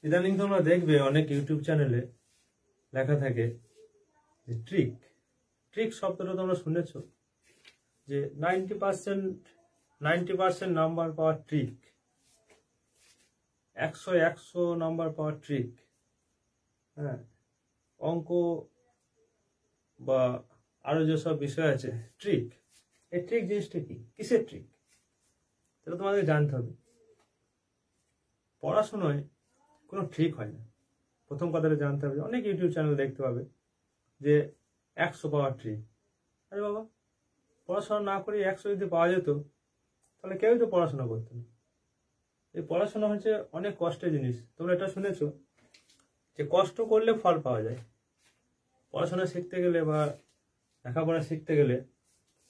ইদানিং তোমরা দেখবে অনেক ইউটিউব চ্যানেলে লেখা থাকে যে ট্রিক ট্রিক শব্দটা তোমরা শুনেছ, যে 90% নাম্বার পাওয়ার ট্রিক, 100 নাম্বার পাওয়ার ট্রিক। হ্যাঁ, অঙ্ক বা আরো যেসব বিষয় আছে ট্রিক। এই ট্রিক জিনিসটা কি, কিসের ট্রিক, সেটা তোমাদের জানতে হবে। পড়াশোনায় কোনো ট্রিক হয় না, প্রথম কথাটা জানতে হবে। অনেক ইউটিউব চ্যানেল দেখতে পাবে যে 100 পাওয়ার ট্রিক। আরে বাবা, পড়াশোনা না করে 100 যদি পাওয়া যেত তাহলে কেউই তো পড়াশোনা করতো না। এই পড়াশোনা হচ্ছে অনেক কষ্টের জিনিস। তোমরা এটা শুনেছো যে কষ্ট করলে ফল পাওয়া যায়। পড়াশোনা শিখতে গেলে বা লেখাপড়া শিখতে গেলে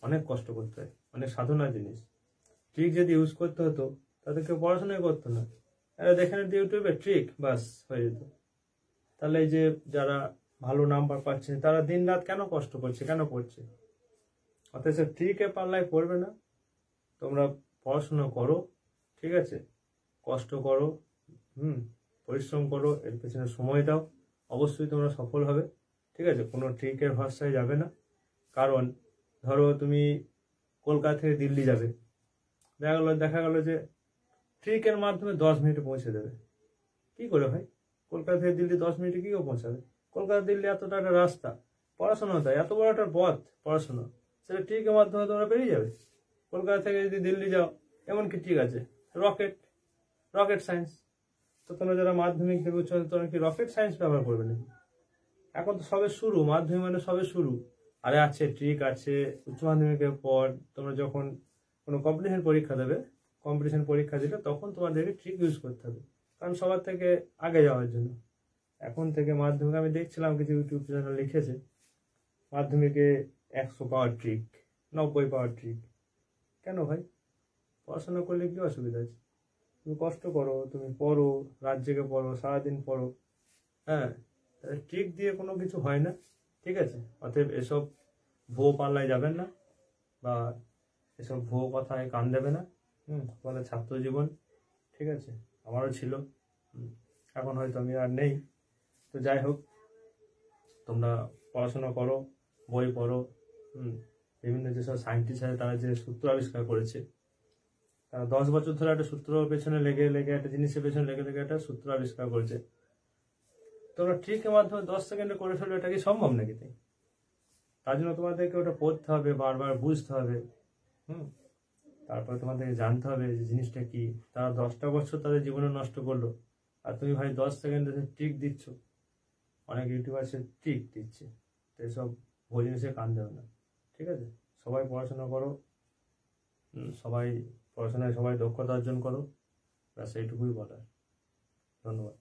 অনেক কষ্ট করতে হয়, অনেক সাধনার জিনিস। ট্রিক যদি ইউজ করতে হতো তাহলে কেউ পড়াশোনাই করতো না। এরা দেখে নিত ইউটিউবে ট্রিক, বাস হয়ে যেত। তাহলে এই যে যারা ভালো নাম্বার পাচ্ছে তারা দিন রাত কেন কষ্ট করছে, কেন পড়ছে? অথচ ট্রিকে পাল্লায় পড়বে না। তোমরা পড়াশোনা করো, ঠিক আছে, কষ্ট করো, পরিশ্রম করো, এর পেছনে সময় দাও, অবশ্যই তোমরা সফল হবে। ঠিক আছে, কোনো ট্রিকের ভরসায় যাবে না। কারণ ধরো তুমি কলকাতা থেকে দিল্লি যাবে, দেখা গেল যে ট্রিকের মাধ্যমে 10 মিনিটে পৌঁছে দেবে। কি করে ভাই? কলকাতা থেকে দিল্লি 10 মিনিটে কি করে পৌঁছাবে? কলকাতা দিল্লি এতটা একটা রাস্তা, পড়াশোনা তাই এত বড় একটা পথ, পড়াশোনা সেটা ট্রিকের মাধ্যমে তোমরা পেরিয়ে যাবে। কলকাতা থেকে যদি দিল্লি যাও, এমনকি ঠিক আছে রকেট সায়েন্স, তো তোমরা যারা মাধ্যমিক থেকে উচ্চ তোমরা কি রকেট সায়েন্স ব্যবহার করবে না? এখন তো সবে শুরু, মাধ্যমিক মানে সবে শুরু। আরে আছে, ট্রিক আছে। উচ্চ মাধ্যমিকের পর তোমরা যখন কোনো কম্পিটিশন পরীক্ষা দিলে তখন তোমাদেরকে ট্রিক ইউজ করতে হবে, কারণ সবার থেকে আগে যাওয়ার জন্য। এখন থেকে মাধ্যমিক, আমি দেখছিলাম কিছু ইউটিউব চ্যানেল লিখেছে মাধ্যমিকে 100 পাওয়ার ট্রিক, 90 পাওয়ার ট্রিক। কেন ভাই? পড়াশোনা করলে কি অসুবিধা আছে? তুমি কষ্ট করো, তুমি পড়ো, রাত জেগে পড়ো, সারাদিন পড়ো। হ্যাঁ, ট্রিক দিয়ে কোনো কিছু হয় না। ঠিক আছে, অতএব এসব ভুয়ো পাল্লায় যাবেন না, বা এসব ভুয়ো কথায় কান দেবে না। তোমাদের ছাত্র জীবন, ঠিক আছে, আমারও ছিল, এখন হয়তো আমি আর নেই। তো যাই হোক, তোমরা পড়াশোনা করো, বই পড়ো। বিভিন্ন যেসব সায়েন্টিস্ট আছে তারা যে সূত্র আবিষ্কার করেছে, তারা 10 বছর ধরে একটা সূত্র পেছনে লেগে একটা জিনিসের পেছনে লেগে একটা সূত্র আবিষ্কার করেছে। তোমরা ট্রিকের মাধ্যমে 10 সেকেন্ডে করে ফেলবে, এটা কি সম্ভব নাকি? তার জন্য তোমাদেরকে ওটা পড়তে হবে, বারবার বুঝতে হবে। তারপরে তোমাদেরকে জানতে হবে যে জিনিসটা কি। তারা 10টা বছর তাদের জীবনে নষ্ট করলো, আর তুমি ভাই 10 সেকেন্ডে ট্রিক দিচ্ছ। অনেক ইউটিউবার সে ট্রিক দিচ্ছে, তো এসব ভুল জিনিসে কান দেবে না। ঠিক আছে, সবাই পড়াশোনা করো, সবাই পড়াশোনায় সবাই দক্ষতা অর্জন করো, ব্যাস এইটুকুই বলার। ধন্যবাদ।